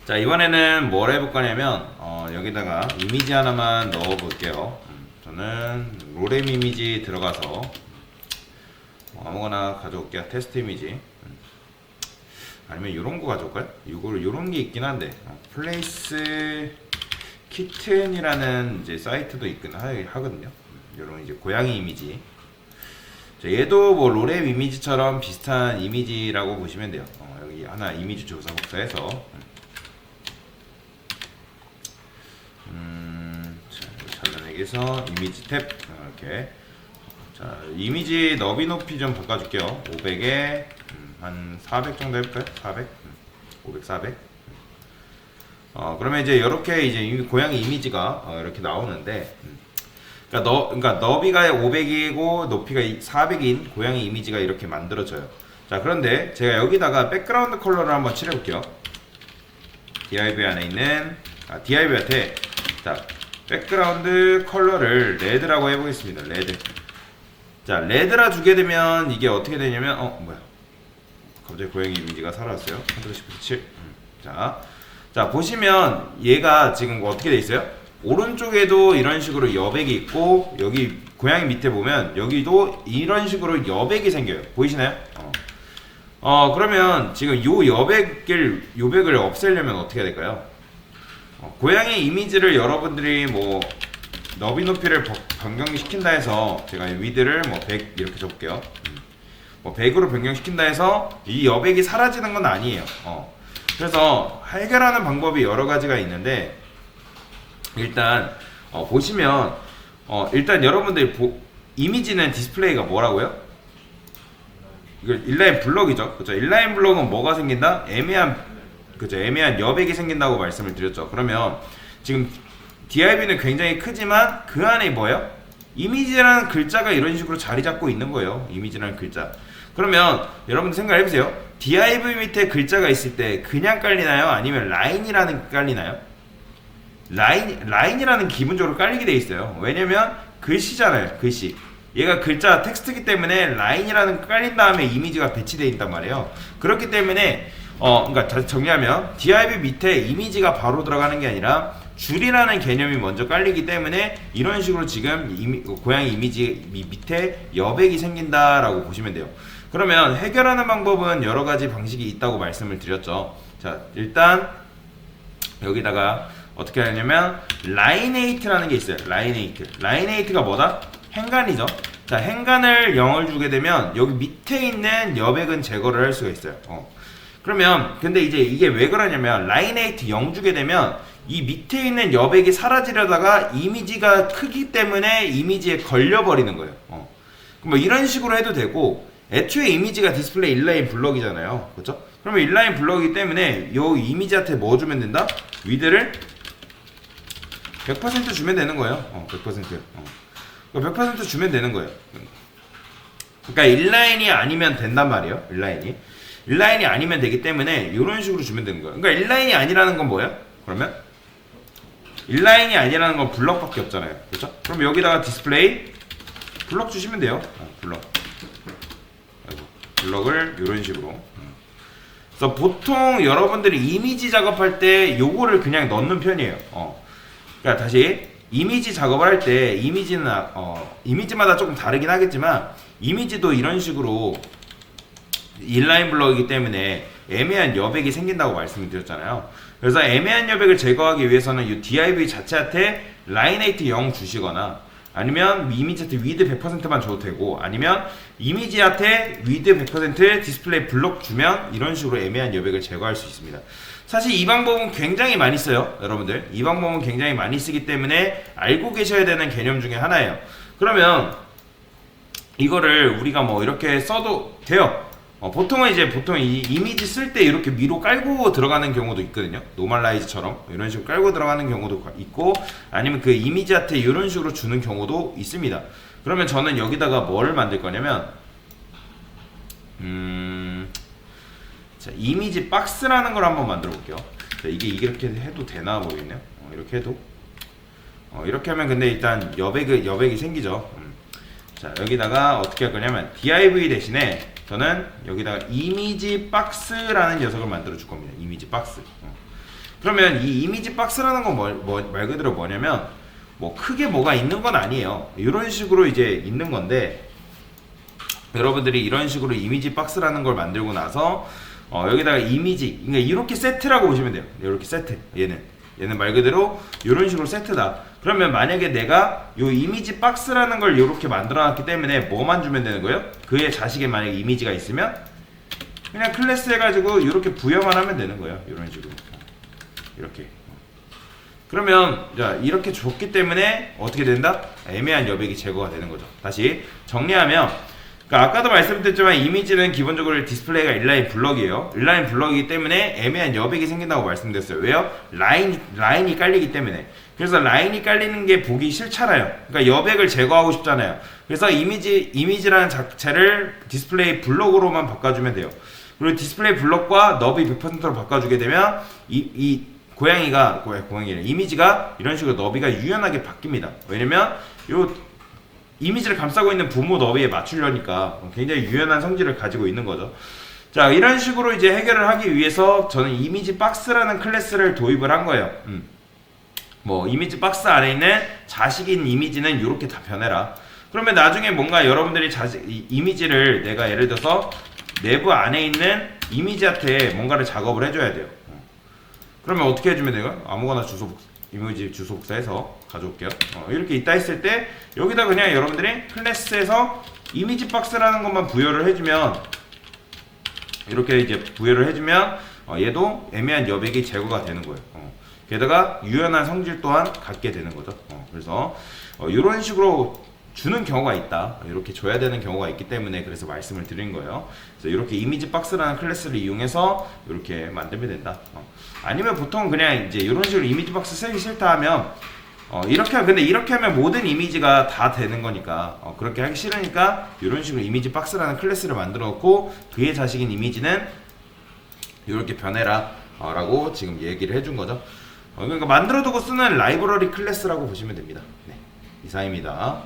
자, 이번에는 뭘 해볼 거냐면 여기다가 이미지 하나만 넣어 볼게요. 저는 로렘 이미지 들어가서 아무거나 가져올게요. 테스트 이미지. 아니면 요런 거 가져올까요? 요런 게 있긴 한데 플레이스 키튼이라는 이제 사이트도 있긴 하거든요. 요런 이제 고양이 이미지. 자, 얘도 뭐 로렘 이미지처럼 비슷한 이미지라고 보시면 돼요. 여기 하나 이미지 조사 복사해서 자, 잘라내기에서 이미지 탭 이렇게. 자, 이미지 너비 높이 좀 바꿔줄게요. 500에 한 400 정도 해볼까요? 400? 500, 400. 그러면 이제 이렇게 이제 고양이 이미지가 이렇게 나오는데, 그러니까 너비가 500이고 높이가 400인 고양이 이미지가 이렇게 만들어져요. 자, 그런데 제가 여기다가 백그라운드 컬러를 한번 칠해볼게요. div 안에 있는 div한테 자, 백그라운드 컬러를 레드라고 해보겠습니다. 레드. 자, 레드라 주게 되면 이게 어떻게 되냐면 뭐야, 갑자기 고양이 이미지가 사라졌어요. 컨트롤 시프트 7. 자, 보시면 얘가 지금 어떻게 돼 있어요? 오른쪽에도 이런 식으로 여백이 있고, 여기 고양이 밑에 보면 여기도 이런 식으로 여백이 생겨요. 보이시나요? 그러면 지금 요 요백을 없애려면 어떻게 해야 될까요? 고양이 이미지를 여러분들이 뭐 너비 높이를 변경시킨다 해서 제가 위드를 뭐 100 이렇게 줘볼게요. 뭐 100으로 변경시킨다 해서 이 여백이 사라지는 건 아니에요. 그래서 해결하는 방법이 여러 가지가 있는데, 일단 보시면 일단 여러분들이 이미지는 디스플레이가 뭐라고요? 이거 인라인 블럭이죠. 그죠? 인라인 블럭은 뭐가 생긴다? 애매한 여백이 생긴다고 말씀을 드렸죠. 그러면 지금 div는 굉장히 크지만 그 안에 뭐예요? 이미지라는 글자가 이런 식으로 자리 잡고 있는 거예요. 이미지라는 글자. 그러면 여러분들 생각해보세요. div 밑에 글자가 있을 때 그냥 깔리나요? 아니면 라인이라는 깔리나요? 라인이라는 기본적으로 깔리게 돼 있어요. 왜냐면 글씨잖아요. 글씨. 얘가 글자 텍스트이기 때문에 라인이라는 깔린 다음에 이미지가 배치되어 있단 말이에요. 그렇기 때문에 그러니까 다시 정리하면 div 밑에 이미지가 바로 들어가는 게 아니라 줄이라는 개념이 먼저 깔리기 때문에 이런 식으로 지금 고양이 이미지 밑에 여백이 생긴다라고 보시면 돼요. 그러면 해결하는 방법은 여러 가지 방식이 있다고 말씀을 드렸죠. 자, 일단 여기다가 어떻게 하냐면 라이네이트라는 게 있어요. 라이네이트가 뭐다? 행간이죠. 자, 행간을 0을 주게 되면 여기 밑에 있는 여백은 제거를 할 수가 있어요. 그러면 근데 이제 이게 왜 그러냐면 라이네이트 0 주게 되면 이 밑에 있는 여백이 사라지려다가 이미지가 크기 때문에 이미지에 걸려버리는 거예요. 뭐 이런 식으로 해도 되고, 애초에 이미지가 디스플레이 인라인 블럭이잖아요. 그렇죠? 그러면 인라인 블럭이기 때문에 요 이미지한테 뭐 주면 된다? 위드를 100% 주면 되는 거예요. 100%. 100% 주면 되는 거예요. 그러니까 인라인이 아니면 된단 말이에요. 인라인이 아니면 되기 때문에 이런 식으로 주면 되는 거예요. 그러니까 인라인이 아니라는 건 뭐예요? 그러면 인라인이 아니라는 건 블럭밖에 없잖아요. 그렇죠? 그럼 여기다가 디스플레이 블럭 주시면 돼요. 블럭을 이런 식으로. 그래서 보통 여러분들이 이미지 작업할 때 요거를 그냥 넣는 편이에요. 그러니까 다시 이미지 작업을 할 때 이미지는 이미지마다 조금 다르긴 하겠지만 이미지도 이런 식으로 인라인 블럭이기 때문에 애매한 여백이 생긴다고 말씀을 드렸잖아요. 그래서 애매한 여백을 제거하기 위해서는 이 div 자체한테 라이네이트 0 주시거나, 아니면 이미지한테 위드 100%만 줘도 되고, 아니면 이미지한테 위드 100% 디스플레이 블록 주면 이런 식으로 애매한 여백을 제거할 수 있습니다. 사실 이 방법은 굉장히 많이 써요. 여러분들 이 방법은 굉장히 많이 쓰기 때문에 알고 계셔야 되는 개념 중에 하나예요. 그러면 이거를 우리가 뭐 이렇게 써도 돼요. 보통 이 이미지 쓸 때 이렇게 위로 깔고 들어가는 경우도 있거든요. 노멀라이즈처럼 이런 식으로 깔고 들어가는 경우도 있고, 아니면 그 이미지한테 이런 식으로 주는 경우도 있습니다. 그러면 저는 여기다가 뭐를 만들 거냐면 자, 이미지 박스라는 걸 한번 만들어 볼게요. 자, 이게 이렇게 해도 되나 모르겠네요. 이렇게 해도 이렇게 하면 근데 일단 여백이 생기죠. 자, 여기다가 어떻게 할 거냐면 div 대신에 저는 여기다가 이미지 박스라는 녀석을 만들어 줄 겁니다. 이미지 박스. 그러면 이 이미지 박스라는 건 말 그대로 뭐냐면 뭐 크게 뭐가 있는 건 아니에요. 이런 식으로 이제 있는 건데 여러분들이 이런 식으로 이미지 박스라는 걸 만들고 나서 여기다가 이미지, 그러니까 이렇게 세트라고 보시면 돼요. 이렇게 세트. 얘는 말 그대로 이런 식으로 세트다. 그러면 만약에 내가 이 이미지 박스라는 걸 이렇게 만들어놨기 때문에 뭐만 주면 되는 거예요? 그의 자식의 만약에 이미지가 있으면 그냥 클래스 해가지고 이렇게 부여만 하면 되는 거예요. 이런 식으로. 이렇게. 그러면 자 이렇게 줬기 때문에 어떻게 된다? 애매한 여백이 제거가 되는 거죠. 다시 정리하면 그러니까 아까도 말씀드렸지만 이미지는 기본적으로 디스플레이가 인라인 블럭이에요. 인라인 블럭이기 때문에 애매한 여백이 생긴다고 말씀드렸어요. 왜요? 라인이 깔리기 때문에. 그래서 라인이 깔리는 게 보기 싫잖아요. 그러니까 여백을 제거하고 싶잖아요. 그래서 이미지라는 자체를 디스플레이 블럭으로만 바꿔주면 돼요. 그리고 디스플레이 블럭과 너비 100%로 바꿔주게 되면 이 고양이가 이미지가 이런 식으로 너비가 유연하게 바뀝니다. 왜냐면 요 이미지를 감싸고 있는 부모 너비에 맞추려니까 굉장히 유연한 성질을 가지고 있는 거죠. 자, 이런 식으로 이제 해결을 하기 위해서 저는 이미지 박스라는 클래스를 도입을 한 거예요. 뭐 이미지 박스 안에 있는 자식인 이미지는 이렇게 다 변해라. 그러면 나중에 뭔가 여러분들이 이미지를 내가 예를 들어서 내부 안에 있는 이미지한테 뭔가를 작업을 해줘야 돼요. 그러면 어떻게 해주면 돼요? 아무거나 이미지 주소 복사해서 가져올게요. 이렇게 있다 했을 때 여기다 그냥 여러분들이 클래스에서 이미지 박스라는 것만 부여를 해주면 이렇게 이제 부여를 해주면 얘도 애매한 여백이 제거가 되는 거예요. 게다가 유연한 성질 또한 갖게 되는 거죠. 그래서 이런 식으로 주는 경우가 있다. 이렇게 줘야 되는 경우가 있기 때문에 그래서 말씀을 드린 거예요. 그래서 이렇게 이미지 박스라는 클래스를 이용해서 이렇게 만들면 된다. 아니면 보통 그냥 이제 이런 식으로 이미지 박스 쓰기 싫다 하면 근데 이렇게 하면 모든 이미지가 다 되는 거니까 그렇게 하기 싫으니까 이런 식으로 이미지 박스라는 클래스를 만들어 놓고 그의 자식인 이미지는 이렇게 변해라 라고 지금 얘기를 해준 거죠. 그러니까 만들어 두고 쓰는 라이브러리 클래스라고 보시면 됩니다. 네, 이상입니다.